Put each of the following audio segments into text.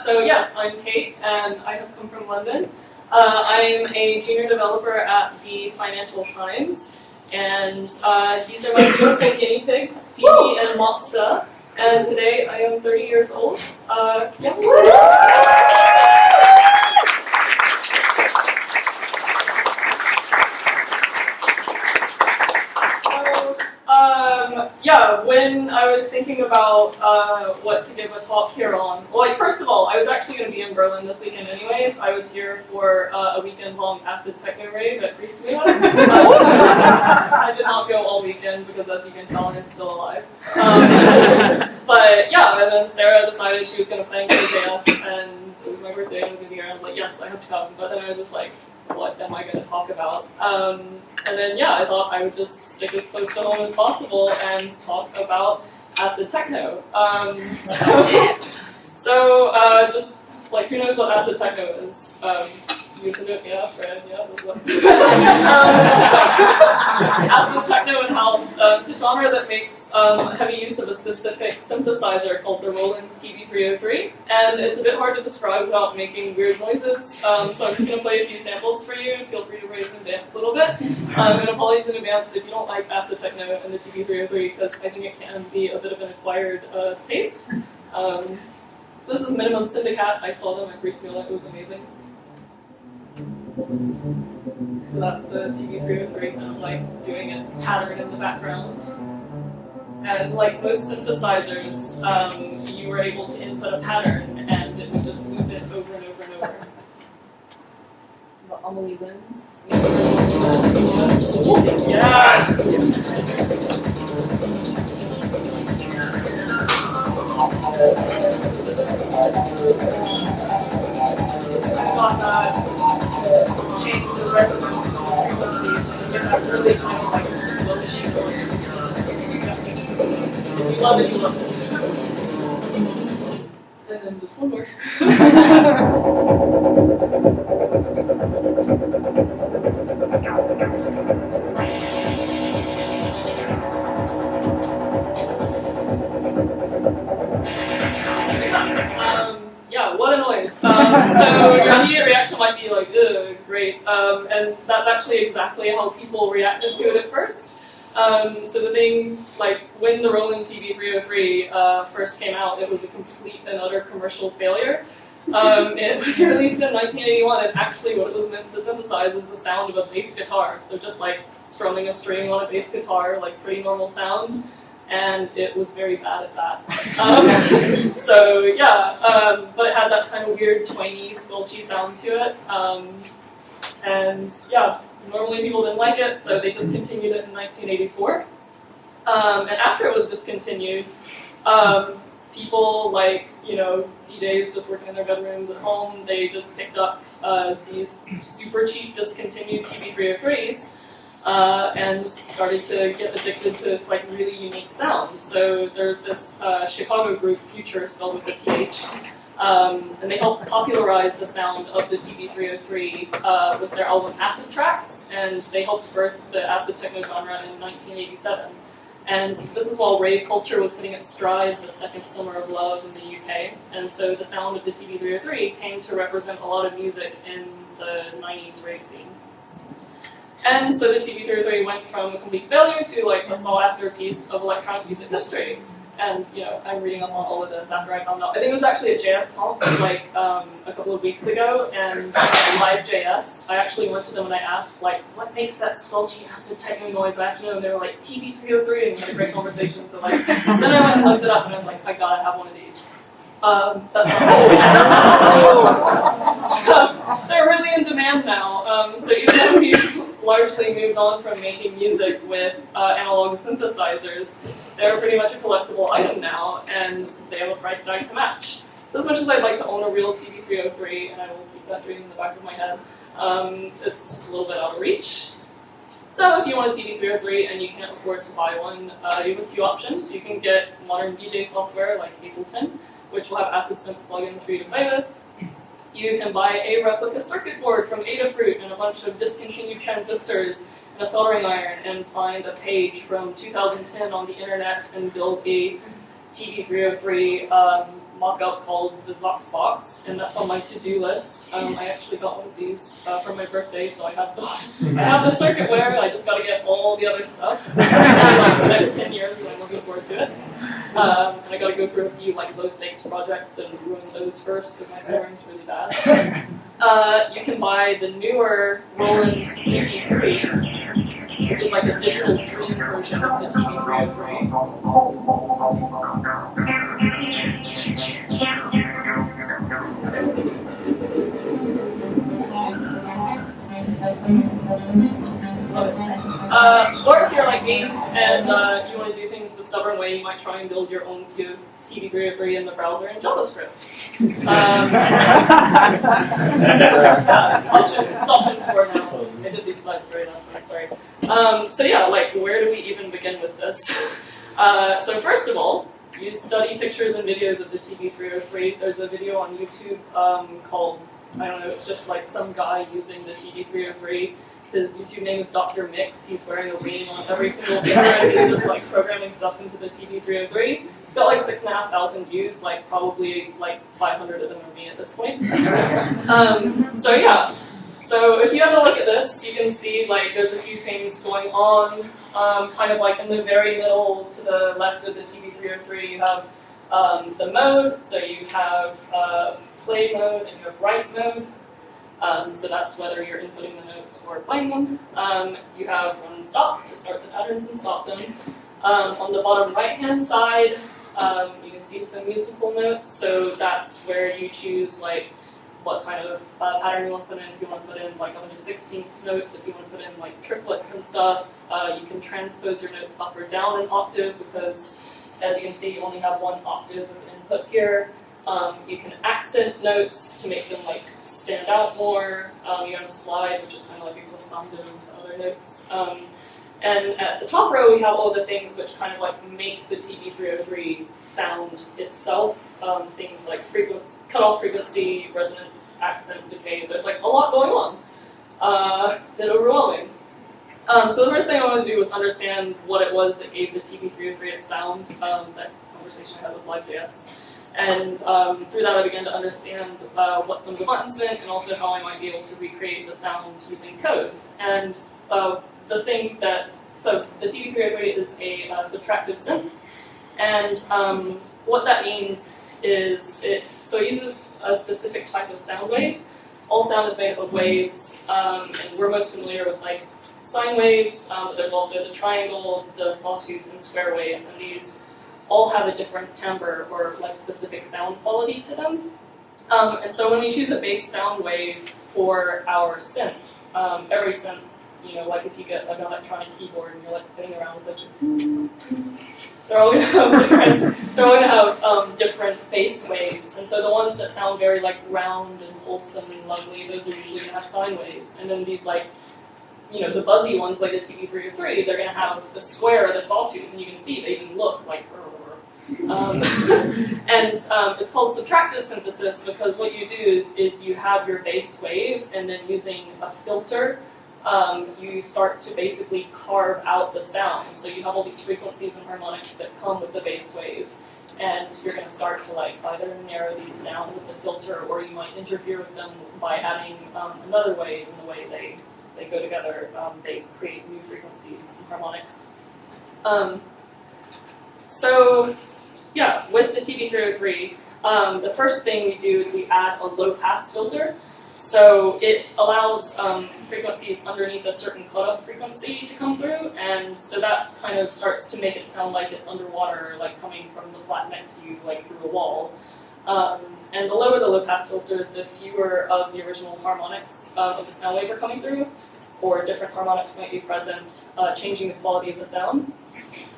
So yes, I'm Kate, and I have come from London. I'm a junior developer at the Financial Times, and these are my beautiful guinea pigs, Phoebe and Mopsa, and today I am 30 years old. When I was thinking about what to give a talk here on, well, first of all, I was actually going to be in Berlin this weekend anyways. I was here for a weekend-long acid techno rave at Griezmühle. I did not go all weekend because, as you can tell, I'm still alive. But yeah, and then Sarah decided she was going to play JS, and it was my birthday, and I was going to be here, and I was like, yes, I have to come. But then I was just like, what am I going to talk about? And then, yeah, I thought I would just stick as close to home as possible and talk about acid techno. Just, like, who knows what acid techno is? Using it, yeah, Fred, yeah. Acid techno in house. It's a genre that makes heavy use of a specific synthesizer called the Roland TB303, and it's a bit hard to describe without making weird noises. So I'm just going to play a few samples for you. Feel free to raise and dance a little bit. And apologies in advance if you don't like acid techno and the TB303, because I think it can be a bit of an acquired taste. So this is Minimum Syndicate. I saw them at Griezmühle. It was amazing. So that's the TB303 kind of like doing its pattern in the background. And like most synthesizers, you were able to input a pattern and it would just loop it over and over and over. The Amelie Lens. Yes! I thought that change the resonance of the frequencies and get that really kind of like squishy noise. If you love it, you love it. And then just one more. Yeah, what a noise. So your immediate reaction might be like, ugh, great. And that's actually exactly how people reacted to it at first. So the thing, like, when the Roland TB303 first came out, it was a complete and utter commercial failure. It was released in 1981, and actually what it was meant to synthesize was the sound of a bass guitar. So just like strumming a string on a bass guitar, like pretty normal sound. And it was very bad at that. But it had that kind of weird, twingy, squelchy sound to it. And yeah, normally people didn't like it, so they discontinued it in 1984. And after it was discontinued, people like, DJs just working in their bedrooms at home, they just picked up these super cheap discontinued TB303s. And started to get addicted to its like really unique sound. So there's this Chicago group, Future, spelled with a PH, and they helped popularize the sound of the TB303 with their album Acid Tracks, and they helped birth the acid techno genre in 1987. And this is while rave culture was hitting its stride, the second summer of love in the UK, and so the sound of the TB303 came to represent a lot of music in the 90s rave scene. And so the TB303 went from a complete failure to like a sought-after piece of electronic music history. And I'm reading up on all of this after I found out. I think it was actually at JSConf like a couple of weeks ago, and Live JS. I actually went to them and I asked like, what makes that squelchy acid techno noise? I have to know, and they were like TB303, and we had a great conversation. So like, then I went and looked it up, and I was like, I gotta have one of these. That's so they're really in demand now. So even though we've largely moved on from making music with analog synthesizers, they're pretty much a collectible item now, and they have a price tag to match. So as much as I'd like to own a real TB303, and I will keep that dream in the back of my head, it's a little bit out of reach. So if you want a TB303 and you can't afford to buy one, you have a few options. You can get modern DJ software like Ableton, which will have acid synth plugins for you to play with. You can buy a replica circuit board from Adafruit and a bunch of discontinued transistors and a soldering iron, and find a page from 2010 on the internet and build a TB303 mock-up called the Zoxbox, and that's on my to-do list. I actually got one of these for my birthday, so I have the circuitware. I just got to get all the other stuff for like the next 10 years, and I'm looking forward to it. And I got to go through a few like low-stakes projects and ruin those first because my scoring's really bad. You can buy the newer Roland TV3, which is like a digital dream version of the TV303. Or if you're like me and you want to do things the stubborn way, you might try and build your own TV303 in the browser in JavaScript. It's option 4 now. I did these slides very last week, sorry. So yeah, like where do we even begin with this? So first of all, you study pictures and videos of the TV303. There's a video on YouTube called, I don't know, it's just like some guy using the TV303. His YouTube name is Dr. Mix. He's wearing a ring on every single finger, and he's just like programming stuff into the TV303. It's got like 6,500 views, like probably like 500 of them are me at this point. So yeah. So if you have a look at this, you can see like there's a few things going on. Kind of like in the very middle to the left of the TV303, you have the mode. So you have play mode and you have write mode. So that's whether you're inputting the notes or playing them. You have run and stop to start the patterns and stop them. On the bottom right-hand side, you can see some musical notes. So that's where you choose like what kind of pattern you want to put in. If you want to put in like a bunch of 16th notes, if you want to put in like triplets and stuff, you can transpose your notes up or down an octave because, as you can see, you only have one octave of input here. You can accent notes to make them like stand out more. You have a slide, which is kind of like a glissando to other notes. And at the top row, we have all the things which kind of like make the TV303 sound itself. Things like frequency, cutoff frequency, resonance, accent, decay. There's like a lot going on. Bit overwhelming. So the first thing I wanted to do was understand what it was that gave the TV303 its sound. That conversation I had with Live.js. And through that I began to understand what some of the buttons meant and also how I might be able to recreate the sound using code. And the thing that, so the TV303 is a subtractive synth, and what that means is it uses a specific type of sound wave. All sound is made up of waves, and we're most familiar with like sine waves, but there's also the triangle, the sawtooth, and square waves, and these all have a different timbre or like specific sound quality to them. And so when we choose a base sound wave for our synth, every synth, you know, like if you get an electronic keyboard and you're like playing around with it, they're all going to have different bass waves. And so the ones that sound very like round and wholesome and lovely, those are usually going to have sine waves. And then these like, you know, the buzzy ones like the TV303, they're going to have the square or the sawtooth, and you can see they even look like and it's called subtractive synthesis because what you do is you have your base wave, and then using a filter, you start to basically carve out the sound. So you have all these frequencies and harmonics that come with the base wave, and you're going to start to like either narrow these down with the filter, or you might interfere with them by adding another wave, and the way they go together, they create new frequencies and harmonics. So yeah, with the TV303, the first thing we do is we add a low-pass filter. So it allows frequencies underneath a certain cutoff frequency to come through, and so that kind of starts to make it sound like it's underwater, like coming from the flat next to you, like through a wall. And the lower the low-pass filter, the fewer of the original harmonics of the sound wave are coming through, or different harmonics might be present, changing the quality of the sound.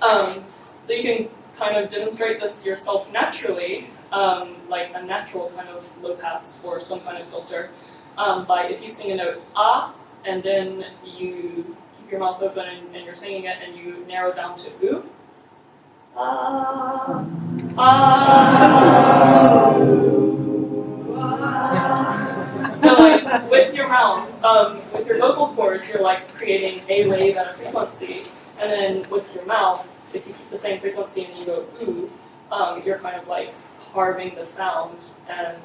So you can kind of demonstrate this yourself naturally, like a natural kind of low pass or some kind of filter, by if you sing a note ah, and then you keep your mouth open and you're singing it, and you narrow down to oo. Ah, ah, ah. So like with your mouth, with your vocal cords, you're like creating a wave at a frequency, and then with your mouth, if you keep the same frequency and you go ooh, you're kind of like carving the sound and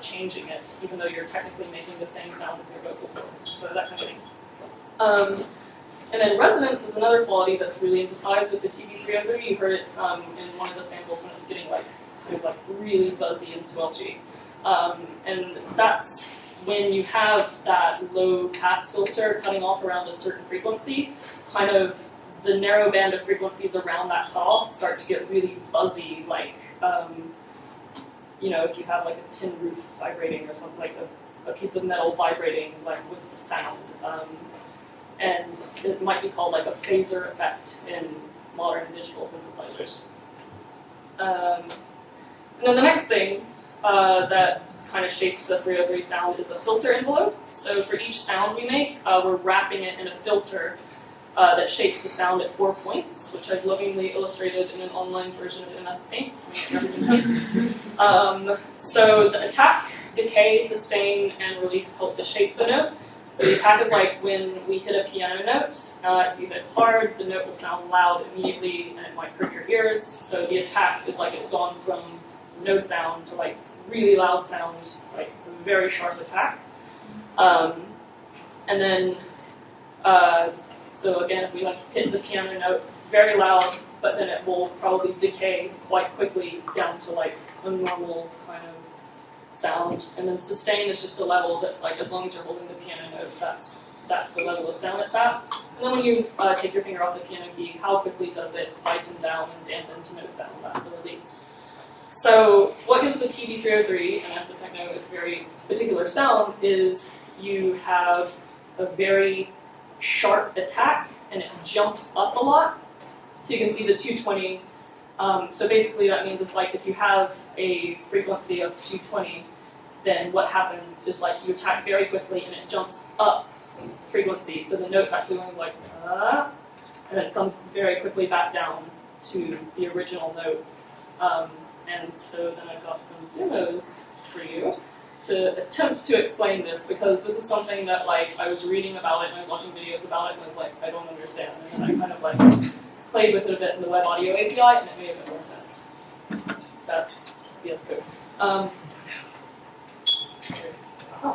changing it, even though you're technically making the same sound with your vocal cords. So that kind of thing. And then resonance is another quality that's really emphasized with the TB303. You heard it in one of the samples when it's getting kind of really buzzy and squelchy. And that's when you have that low pass filter cutting off around a certain frequency, kind of the narrow band of frequencies around that cutoff start to get really buzzy, if you have a tin roof vibrating or something, like a piece of metal vibrating with the sound. And it might be called a phaser effect in modern digital synthesizers. And then the next thing that kind of shapes the 303 sound is a filter envelope. So for each sound we make, we're wrapping it in a filter that shapes the sound at 4 points, which I've lovingly illustrated in an online version of MS Paint. Rest in peace. So the attack, decay, sustain, and release help to shape the note. So the attack is like when we hit a piano note. If you hit hard, the note will sound loud immediately, and it might hurt your ears. So the attack is it's gone from no sound to really loud sound, a very sharp attack. And then, so again, if we hit the piano note very loud, but then it will probably decay quite quickly down to a normal kind of sound. And then sustain is just a level that's as long as you're holding the piano note, that's the level of sound it's at. And then when you take your finger off the piano key, how quickly does it lighten down and dampen to no sound? That's the release. So what gives the TB303, and as the techno, its very particular sound, is you have a very sharp attack, and it jumps up a lot. So you can see the 220. So basically that means if you have a frequency of 220, then what happens is you attack very quickly and it jumps up frequency. So the note's actually going and then it comes very quickly back down to the original note. And so then I've got some demos for you to attempt to explain this, because this is something that I was reading about it and I was watching videos about it and I was I don't understand. And then I kind of played with it a bit in the Web Audio API and it made a bit more sense. That's VS Code.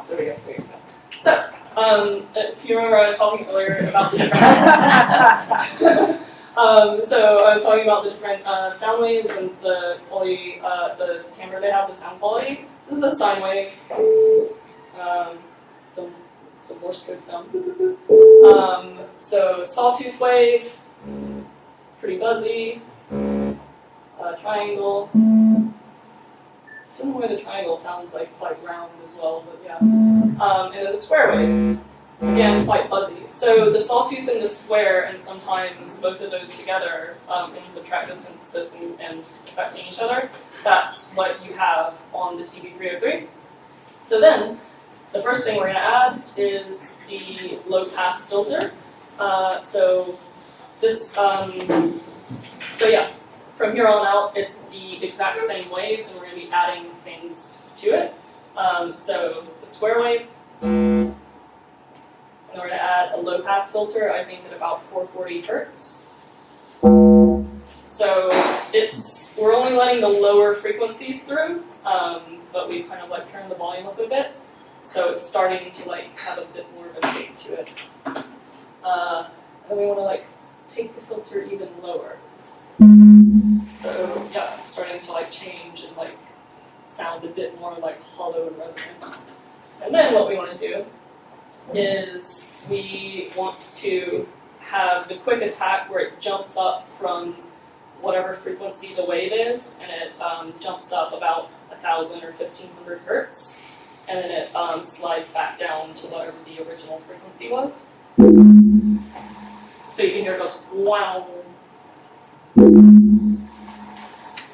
There we go. So, if you remember, I was talking earlier about the different. So I was talking about the different sound waves and the quality, the timbre they have, the sound quality. This is a sine wave. It's the Morse code sound. So sawtooth wave, pretty buzzy. Triangle. I don't know why the triangle sounds quite round as well, but yeah. And then the square wave. Again, quite buzzy. So the sawtooth and the square, and sometimes both of those together in subtractive synthesis and affecting each other, that's what you have on the TB303. So then, the first thing we're going to add is the low-pass filter. So yeah, from here on out, it's the exact same wave, and we're going to be adding things to it. So the square wave. And we're going to add a low-pass filter, I think at about 440 hertz. So we're only letting the lower frequencies through, but we kind of turned the volume up a bit. So it's starting to have a bit more of a shape to it. And then we want to take the filter even lower. So yeah, it's starting to change and sound a bit more hollow and resonant. And then what we want to do is we want to have the quick attack where it jumps up from whatever frequency the wave is, and it jumps up about 1,000 or 1,500 hertz, and then it slides back down to whatever the original frequency was. So you can hear it goes wow.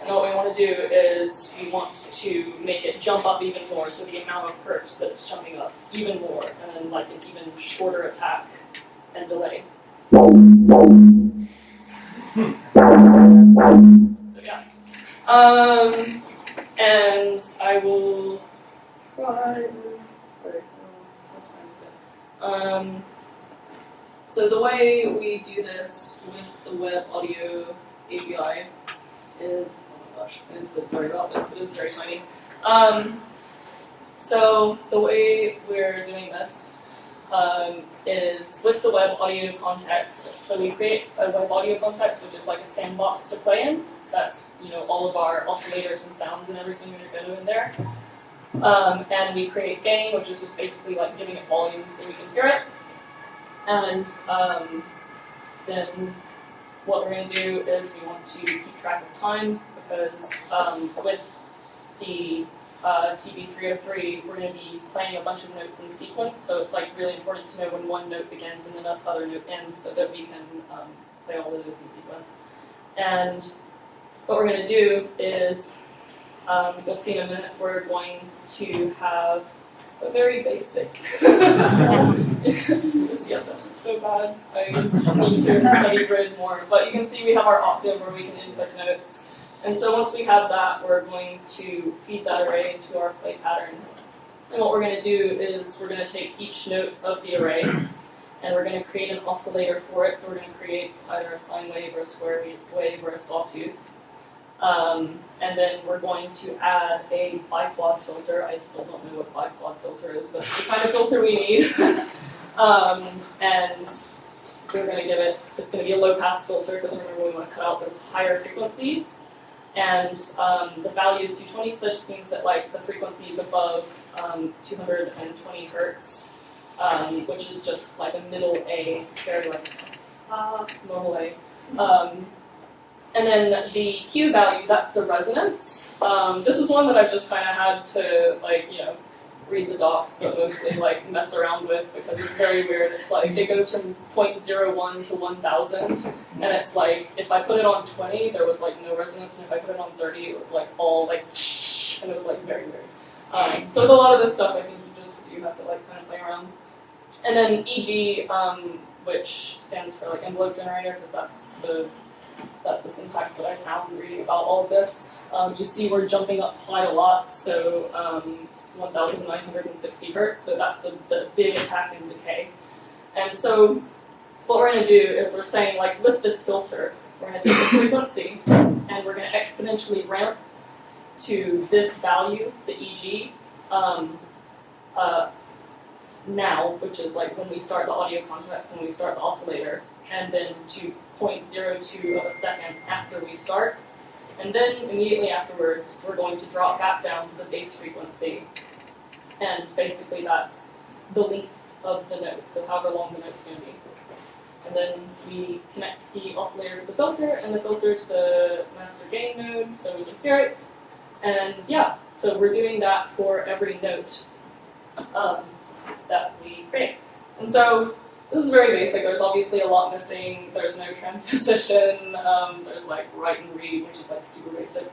And what we want to do is we want to make it jump up even more, so the amount of hertz that it's jumping up even more, and then an even shorter attack and delay. So yeah. And I will try. Sorry, what time is it? So the way we do this with the Web Audio API is, gosh, I'm so sorry about this. It is very tiny. So the way we're doing this is with the web audio context. So we create a web audio context, which is like a sandbox to play in. That's all of our oscillators and sounds and everything that are going to in there. And we create gain, which is just basically like giving it volume so we can hear it. And then what we're going to do is we want to keep track of time because with the TB303, we're going to be playing a bunch of notes in sequence, so it's like really important to know when one note begins and then the other note ends so that we can play all of those in sequence. And what we're going to do is, you'll see in a minute, we're going to have a very basic. The CSS is so bad. I need to study grid more. But you can see we have our octave where we can input notes. And so once we have that, we're going to feed that array into our play pattern. And what we're going to do is we're going to take each note of the array and we're going to create an oscillator for it. So we're going to create either a sine wave or a square wave or a sawtooth. And then we're going to add a biflod filter. I still don't know what biflod filter is, but it's the kind of filter we need. And we're going to give it, it's going to be a low pass filter because remember we want to cut out those higher frequencies. And the value is 220, so that just means that like the frequency is above 220 hertz, which is just like a middle A, very like normal A. And then the Q value, that's the resonance. This is one that I've just kind of had to read the docs, but mostly like mess around with because it's very weird. It's like it goes from 0.01 to 1,000, and it's like if I put it on 20, there was like no resonance, and if I put it on 30, it was like all like, and it was like very weird. So with a lot of this stuff, I think you just do have to like kind of play around. And then EG, which stands for like envelope generator, because that's the syntax that I found reading about all of this. You see we're jumping up quite a lot, so 1,960 hertz, so that's the big attack and decay. And so what we're going to do is we're saying, like with this filter, we're going to take the frequency and we're going to exponentially ramp to this value, the EG, now, which is like when we start the audio context, when we start the oscillator, and then to 0.02 of a second after we start. And then immediately afterwards, we're going to drop back down to the base frequency. And basically that's the length of the note, so however long the note's going to be. And then we connect the oscillator to the filter, and the filter to the master gain node, so we can hear it. And yeah, so we're doing that for every note that we create. And so this is very basic. There's obviously a lot missing. There's no transposition. There's like write and read, which is like super basic.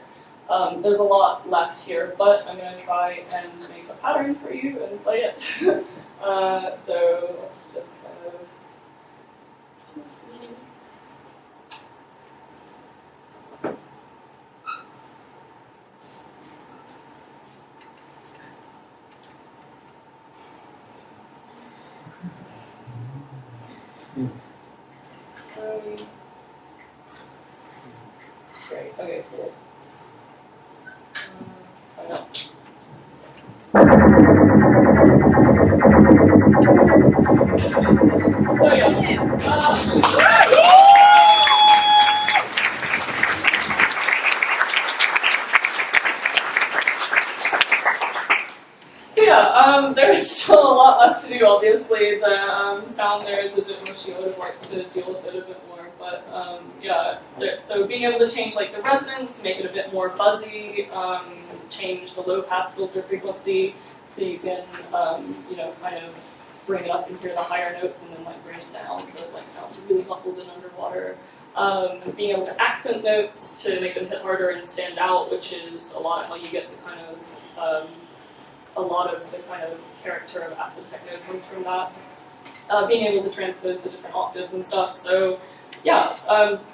There's a lot left here, but I'm going to try and make a pattern for you and play it. So let's just kind of... Great, okay, cool. Let's find out. So yeah, there's still a lot left to do, obviously. The sound there is a bit mushy. I would have liked to deal with it a bit more, but yeah. So being able to change like the resonance, make it a bit more fuzzy, change the low pass filter frequency, so you can kind of bring it up and hear the higher notes, and then like bring it down so it like sounds really muffled and underwater. Being able to accent notes to make them hit harder and stand out, which is a lot of how you get the kind of a lot of the kind of character of acid techno comes from that. Being able to transpose to different octaves and stuff. So yeah,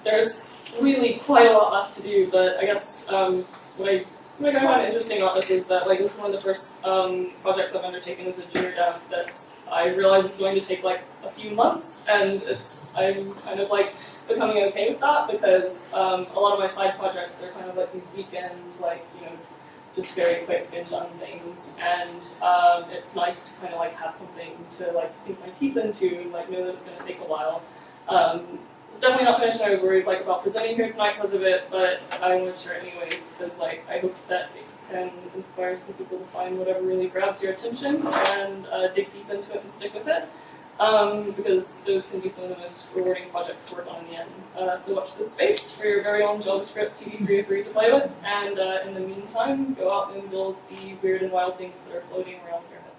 there's really quite a lot left to do, but I guess what I What I find interesting about this is that like this is one of the first projects I've undertaken as a junior dev that's I realize it's going to take like a few months, and I'm kind of like becoming okay with that because a lot of my side projects are kind of like these weekend just very quick binge on things, and it's nice to kind of like have something to like sink my teeth into and like know that it's going to take a while. It's definitely not finished, and I was worried like about presenting here tonight because of it, but I want to share it anyways because like I hope that it can inspire some people to find whatever really grabs your attention and dig deep into it and stick with it. Because those can be some of the most rewarding projects to work on in the end. So watch this space for your very own JavaScript TD303 to play with, and in the meantime, go out and build the weird and wild things that are floating around your head.